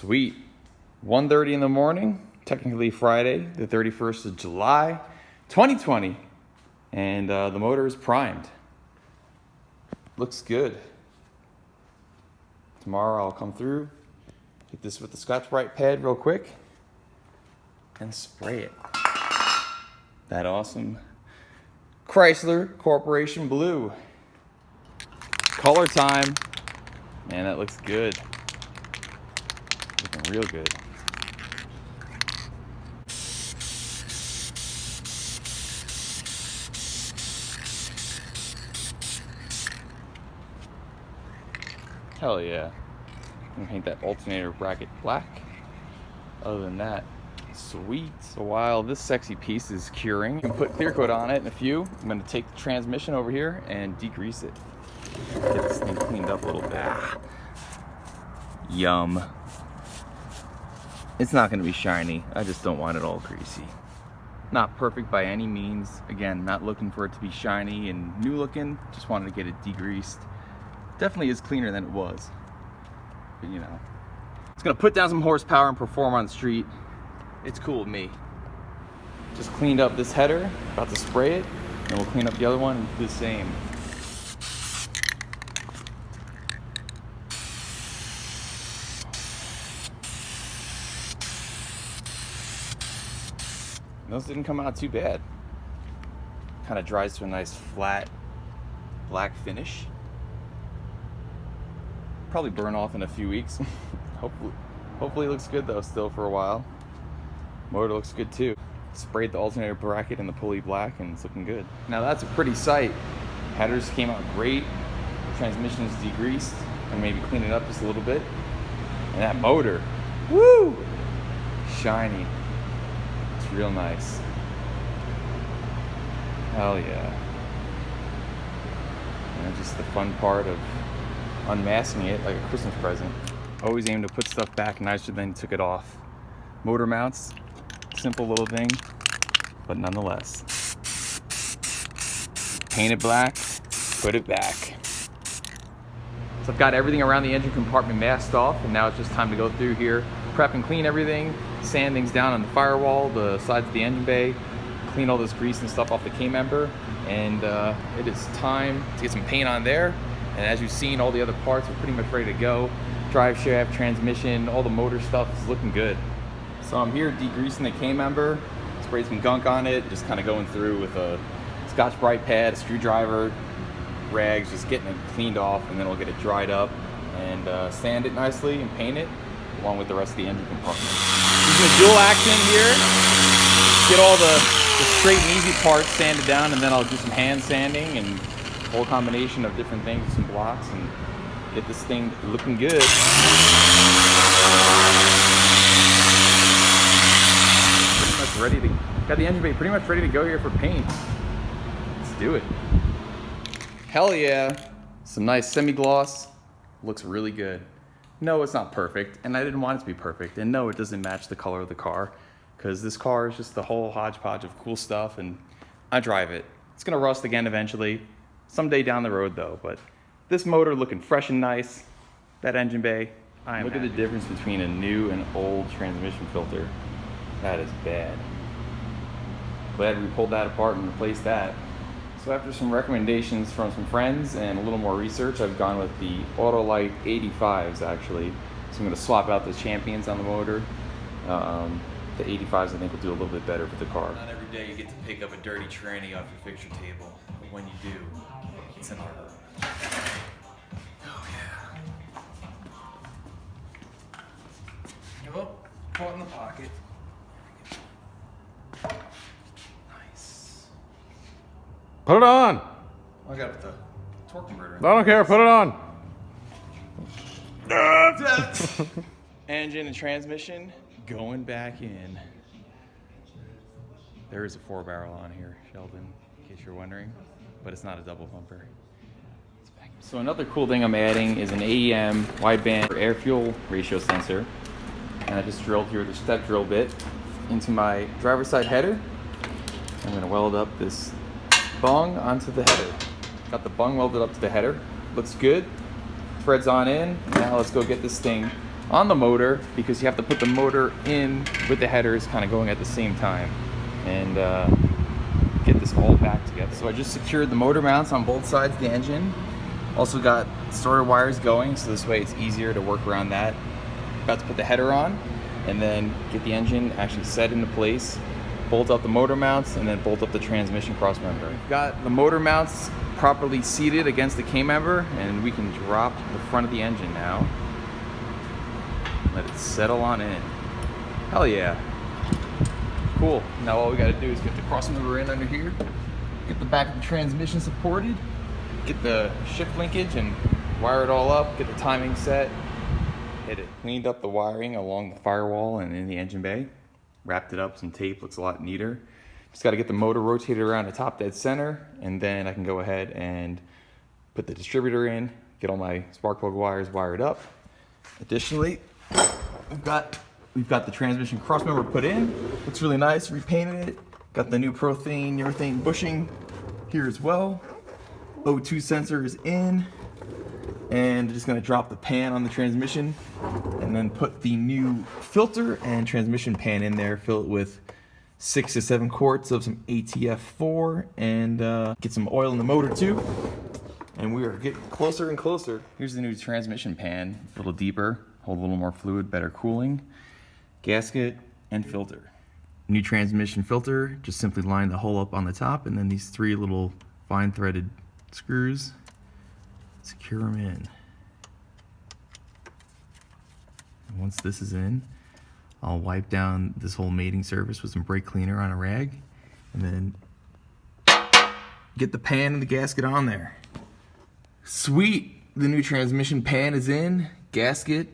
Sweet. 1:30 in the morning, technically Friday, the 31st of July, 2020. And the motor is primed. Looks good. Tomorrow I'll come through, hit this with the Scotch-Brite pad real quick, and spray it. That awesome Chrysler Corporation blue. Color time. Man, that looks good. Looking real good. Hell yeah. I'm gonna paint that alternator bracket black. Other than that, sweet. So while this sexy piece is curing, you can put clear coat on it in a few. I'm gonna take the transmission over here and degrease it. Get this thing cleaned up a little bit. Yum. It's not gonna be shiny. I just don't want it all greasy. Not perfect by any means. Again, not looking for it to be shiny and new looking. Just wanted to get it degreased. Definitely is cleaner than it was. But you know, it's gonna put down some horsepower and perform on the street. It's cool with me. Just cleaned up this header, about to spray it, and we'll clean up the other one and do the same. Those didn't come out too bad. Kind of dries to a nice flat black finish. Probably burn off in a few weeks. Hopefully it looks good though still for a while. Motor looks good too. Sprayed the alternator bracket and the pulley black and it's looking good. Now that's a pretty sight. Headers came out great. Transmission is degreased. And maybe clean it up just a little bit. And that motor, woo! Shiny. It's real nice. Hell yeah. And just the fun part of unmasking it like a Christmas present. Always aim to put stuff back nicer than you took it off. Motor mounts, simple little thing, but nonetheless. Paint it black, put it back. So I've got everything around the engine compartment masked off, and now it's just time to go through here, prep and clean everything, sand things down on the firewall, the sides of the engine bay, clean all this grease and stuff off the K-Member, and it is time to get some paint on there. And as you've seen, all the other parts are pretty much ready to go. Drive shaft, transmission, all the motor stuff is looking good. So I'm here degreasing the K-Member, sprayed some gunk on it, just kind of going through with a Scotch-Brite pad, a screwdriver, rags, just getting it cleaned off, and then we'll get it dried up and sand it nicely and paint it along with the rest of the engine compartment. Using a dual action here, get all the straight and easy parts sanded down, and then I'll do some hand sanding and a whole combination of different things with some blocks and get this thing looking good. Pretty much ready to, got the engine bay pretty much ready to go here for paint. Let's do it. Hell yeah. Some nice semi-gloss. Looks really good. No, it's not perfect, and I didn't want it to be perfect. And no, it doesn't match the color of the car, because this car is just the whole hodgepodge of cool stuff, and I drive it. It's gonna rust again eventually. Someday down the road though, but this motor looking fresh and nice. That engine bay, look at the difference between a new and old transmission filter. That is bad. Glad we pulled that apart and replaced that. So after some recommendations from some friends and a little more research, I've gone with the Autolite 85s actually. So I'm gonna swap out the Champions on the motor. The 85s I think will do a little bit better for the car. Not every day you get to pick up a dirty tranny off your fixture table, but when you do, it's an honor. Oh yeah. Go up, caught in the pocket. Nice. Put it on! I got the torque converter. I don't care, put it on! Engine and transmission going back in. There is a 4-barrel on here, Sheldon, in case you're wondering, but it's not a double bumper. So another cool thing I'm adding is an AEM wideband air fuel ratio sensor, and I just drilled here with a step drill bit into my driver's side header. I'm going to weld up this bung onto the header. Got the bung welded up to the header. Looks good. Threads on in. Now let's go get this thing on the motor because you have to put the motor in with the headers kind of going at the same time and get this all back together. So I just secured the motor mounts on both sides of the engine. Also got starter wires going, so this way it's easier to work around that. About to put the header on and then get the engine actually set into place, bolt up the motor mounts, and then bolt up the transmission cross member. We've got the motor mounts properly seated against the K-member, and we can drop the front of the engine now. Let it settle on in. Hell yeah. Cool. Now all we gotta do is get the cross member in under here, get the back of the transmission supported, get the shift linkage and wire it all up, get the timing set, hit it. Cleaned up the wiring along the firewall and in the engine bay. Wrapped it up, some tape, looks a lot neater. Just gotta get the motor rotated around the top dead center, and then I can go ahead and put the distributor in, get all my spark plug wires wired up. Additionally, we've got the transmission cross member put in. Looks really nice, repainted it. Got the new urethane bushing here as well. O2 sensor is in, and just gonna drop the pan on the transmission and then put the new filter and transmission pan in there, fill it with 6 to 7 quarts of some ATF4 and get some oil in the motor too. And we are getting closer and closer. Here's the new transmission pan, a little deeper, hold a little more fluid, better cooling, gasket and filter. New transmission filter, just simply line the hole up on the top, and then these 3 little fine threaded screws, secure them in. And once this is in, I'll wipe down this whole mating surface with some brake cleaner on a rag, and then get the pan and the gasket on there. Sweet! The new transmission pan is in, gasket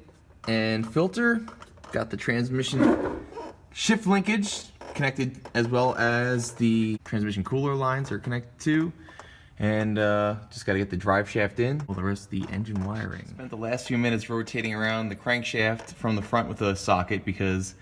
and filter. Got the transmission shift linkage connected, as well as the transmission cooler lines are connected too. And just gotta get the drive shaft in, all the rest of the engine wiring. Spent the last few minutes rotating around the crankshaft from the front with a socket because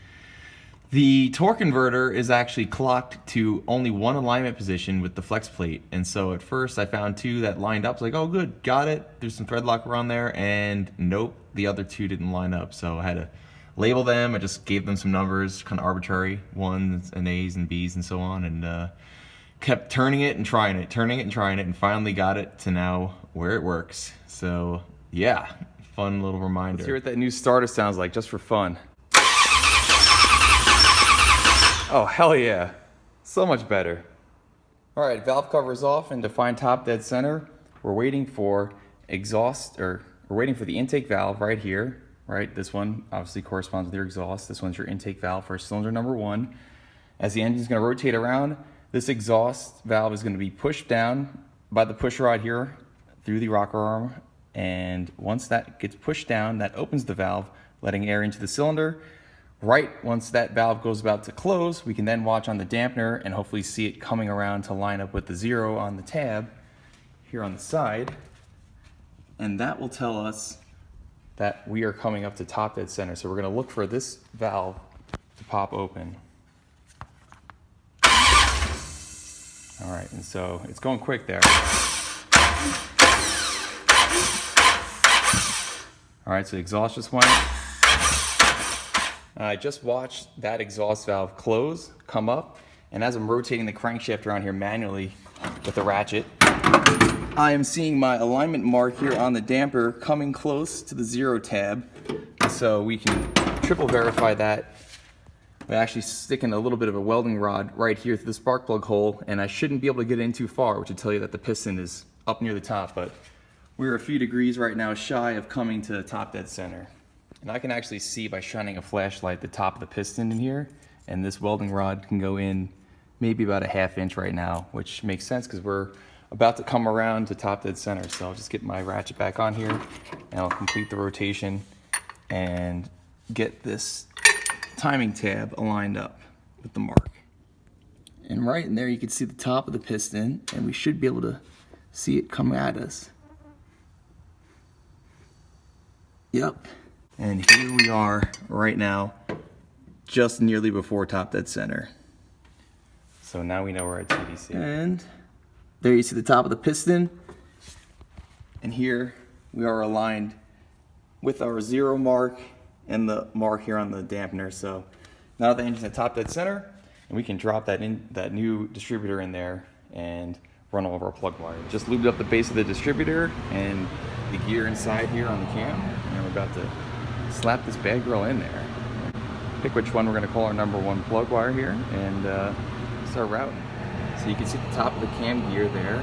the torque converter is actually clocked to only one alignment position with the flex plate. And so at first I found 2 that lined up. It's like, oh good, got it. There's some thread locker on there, and nope, the other 2 didn't line up. So I had to label them. I just gave them some numbers, kind of arbitrary, 1s and A's and B's and so on, and kept turning it and trying it, and finally got it to now where it works. So yeah, fun little reminder. Let's hear what that new starter sounds like, just for fun. Oh, hell yeah. So much better. All right, valve cover is off and defined top dead center. We're waiting for we're waiting for the intake valve right here, right? This one obviously corresponds with your exhaust. This one's your intake valve for cylinder number 1. As the engine's gonna rotate around, this exhaust valve is gonna be pushed down by the push rod here through the rocker arm. And once that gets pushed down, that opens the valve, letting air into the cylinder. Right once that valve goes about to close, we can then watch on the dampener and hopefully see it coming around to line up with the 0 on the tab here on the side. And that will tell us that we are coming up to top dead center. So we're gonna look for this valve to pop open. All right, and so it's going quick there. All right, so the exhaust just went. I just watched that exhaust valve close, come up, and as I'm rotating the crankshaft around here manually with the ratchet, I am seeing my alignment mark here on the damper coming close to the 0 tab. So we can triple verify that by actually sticking a little bit of a welding rod right here through the spark plug hole, and I shouldn't be able to get in too far, which would tell you that the piston is up near the top, but we're a few degrees right now shy of coming to top dead center. And I can actually see by shining a flashlight the top of the piston in here, and this welding rod can go in maybe about a 1/2 inch right now, which makes sense because we're about to come around to top dead center. So I'll just get my ratchet back on here and I'll complete the rotation and get this timing tab aligned up with the mark. And right in there you can see the top of the piston, and we should be able to see it come at us. Yep. And here we are right now, just nearly before top dead center. So now we know we're at TDC. And there you see the top of the piston. And here we are aligned with our 0 mark and the mark here on the dampener. So now that the engine's at top dead center, and we can drop that new distributor in there and run all of our plug wires. Just lubed up the base of the distributor and the gear inside here on the cam, and we're about to slap this bad girl in there. Pick which one we're going to call our number one plug wire here, and start routing. So you can see the top of the cam gear there,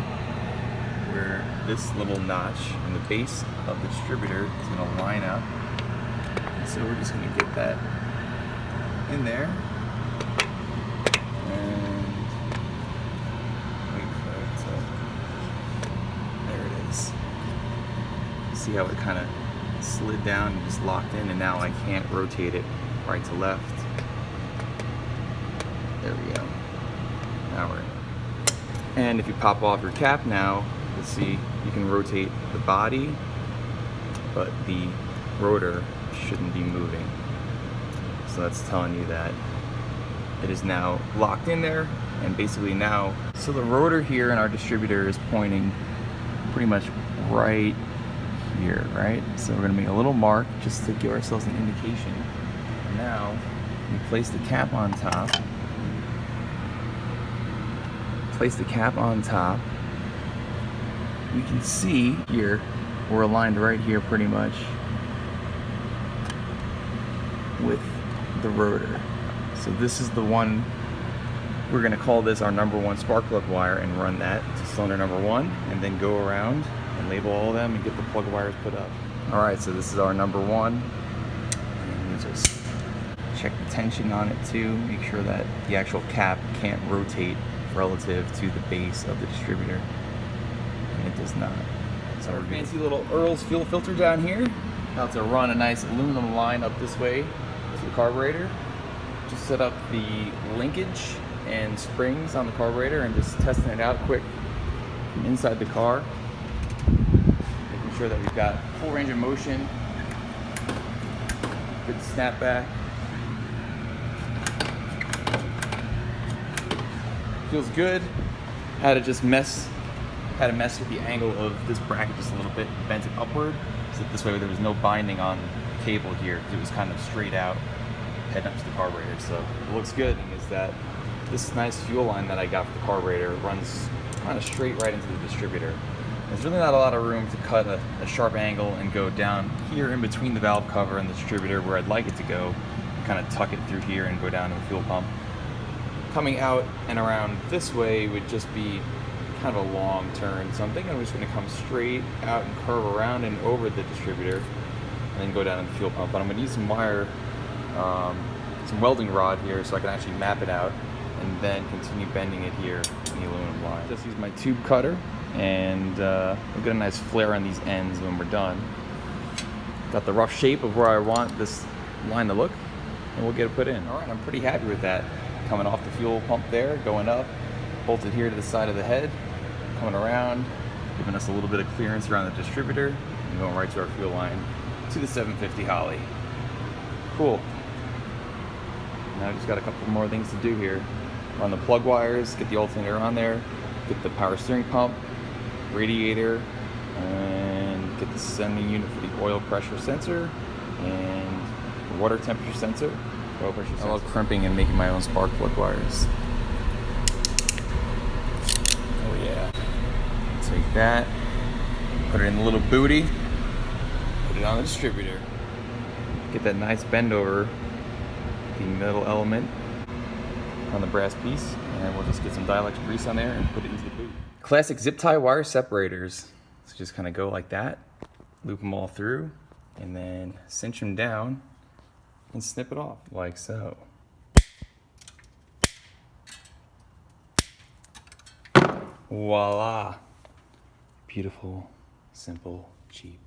where this little notch in the base of the distributor is going to line up. And so we're just going to get that in there and wait for it to, there it is. See how it kind of slid down and just locked in, and now I can't rotate it right to left. There we go. Now we're in. And if you pop off your cap now, you'll see you can rotate the body, but the rotor shouldn't be moving. So that's telling you that it is now locked in there, and basically now, so the rotor here in our distributor is pointing pretty much right here, right? So we're gonna make a little mark just to give ourselves an indication. Now, we place the cap on top. Place the cap on top. We can see here, we're aligned right here pretty much with the rotor. So this is the one, we're gonna call this our number one spark plug wire and run that to cylinder number one, and then go around and label all of them and get the plug wires put up. All right, so this is our number one. And we just check the tension on it too, make sure that the actual cap can't rotate relative to the base of the distributor, and it does not. So our fancy little Earl's fuel filter down here, about to run a nice aluminum line up this way to the carburetor. Just set up the linkage and springs on the carburetor and just testing it out quick from inside the car, making sure that we've got full range of motion, good snapback. Feels good. Had to mess with the angle of this bracket just a little bit, bent it upward, so this way there was no binding on the cable here, because it was kind of straight out, heading up to the carburetor. So it looks good. And is that this nice fuel line that I got for the carburetor runs kind of straight right into the distributor. There's really not a lot of room to cut a sharp angle and go down here in between the valve cover and the distributor where I'd like it to go, and kind of tuck it through here and go down to the fuel pump. Coming out and around this way would just be kind of a long turn, so I'm thinking I'm just going to come straight out and curve around and over the distributor and then go down to the fuel pump. But I'm going to use some wire, some welding rod here, so I can actually map it out and then continue bending it here in the aluminum line. Just use my tube cutter, and we'll get a nice flare on these ends when we're done. Got the rough shape of where I want this line to look, and we'll get it put in. All right, I'm pretty happy with that. Coming off the fuel pump there, going up, bolted here to the side of the head, coming around, giving us a little bit of clearance around the distributor, and going right to our fuel line to the 750 Holly. Cool. Now I just got a couple more things to do here. Run the plug wires, get the alternator on there, get the power steering pump, radiator, and get the sending unit for the oil pressure sensor and the water temperature sensor. I love crimping and making my own spark plug wires. Oh yeah. Take that, put it in the little booty, put it on the distributor. Get that nice bend over the metal element on the brass piece, and we'll just get some dielectric grease on there and put it into the boot. Classic zip tie wire separators. So just kind of go like that, loop them all through, and then cinch them down and snip it off like so. Voila. Beautiful, simple, cheap.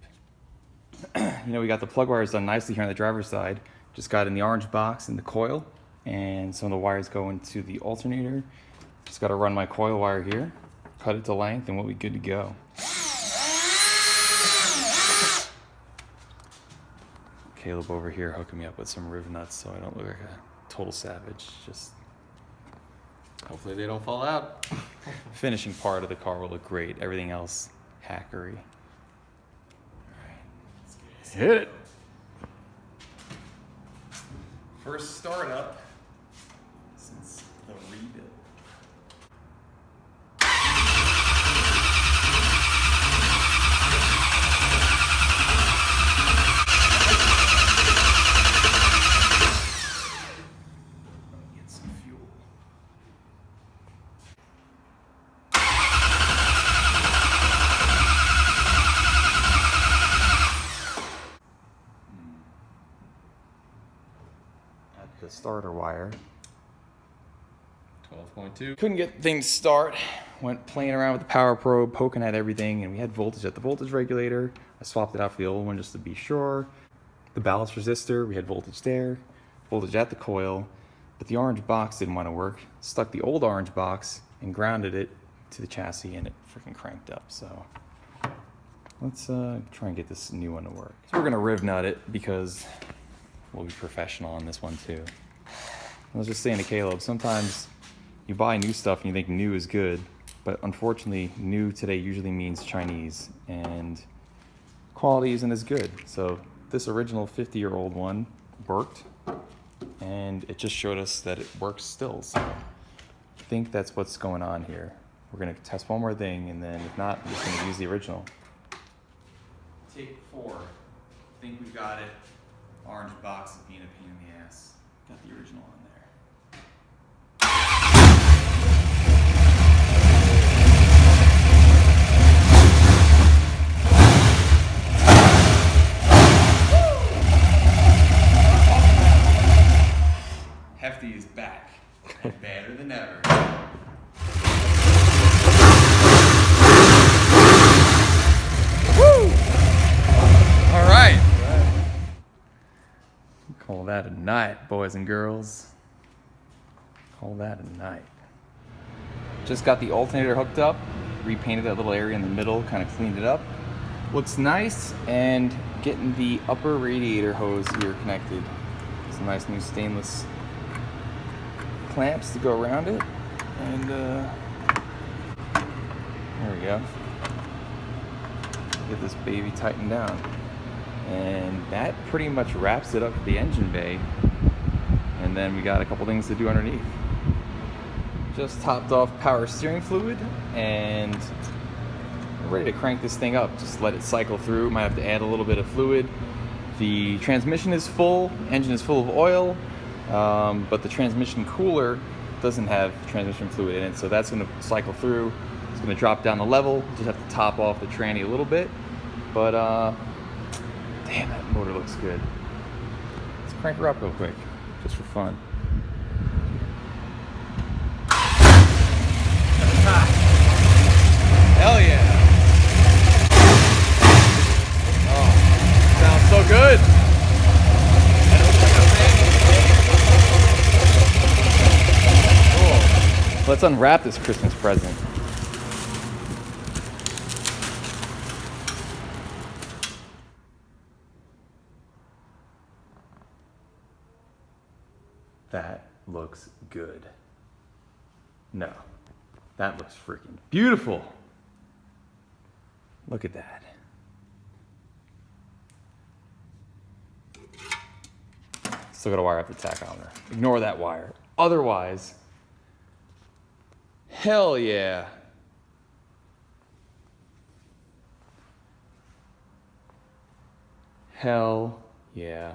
We got the plug wires done nicely here on the driver's side. Just got in the orange box in the coil, and some of the wires go into the alternator. Just got to run my coil wire here, cut it to length, and we'll be good to go. Caleb over here hooking me up with some riv nuts so I don't look like a total savage. Just Hopefully they don't fall out. finishing part of the car will look great. Everything else, hackery. Hit it. first startup since the rebuild. Get some fuel. The starter wire. 12.2. Couldn't get things to start. Went playing around with the power probe, poking at everything, and we had voltage at the voltage regulator. I swapped it out for the old one just to be sure. The ballast resistor, we had voltage there, voltage at the coil, but the orange box didn't want to work. Stuck the old orange box and grounded it to the chassis, and it freaking cranked up. So let's try and get this new one to work. So we're gonna riv nut it because we'll be professional on this one too. I was just saying to Caleb, sometimes you buy new stuff and you think new is good, but unfortunately new today usually means Chinese and quality isn't as good. So this original 50-year-old one worked and it just showed us that it works still. So I think that's what's going on here. We're gonna test one more thing and then if not, I'm just gonna use the original. Take 4. I think we got it. Orange box is being a pain in the ass. Got the original on there. Hefty is back. Better than ever. Woo! All right. Call that a night, boys and girls. Call that a night. Just got the alternator hooked up, repainted that little area in the middle, kind of cleaned it up. Looks nice, and getting the upper radiator hose here connected. Some nice new stainless clamps to go around it. And there we go. Get this baby tightened down. And that pretty much wraps it up for the engine bay. And then we got a couple things to do underneath. Just topped off power steering fluid and we're ready to crank this thing up. Just let it cycle through. Might have to add a little bit of fluid. The transmission is full, engine is full of oil, but the transmission cooler doesn't have transmission fluid in it, so that's going to cycle through. It's going to drop down the level. Just have to top off the tranny a little bit, but damn, that motor looks good. Let's crank her up real quick, just for fun. Hell yeah! Oh, sounds so good! Cool. Let's unwrap this Christmas present. That looks good. No, that looks freaking beautiful. Look at that. Still gotta wire up the tachometer. Ignore that wire. Otherwise, hell yeah. Hell yeah.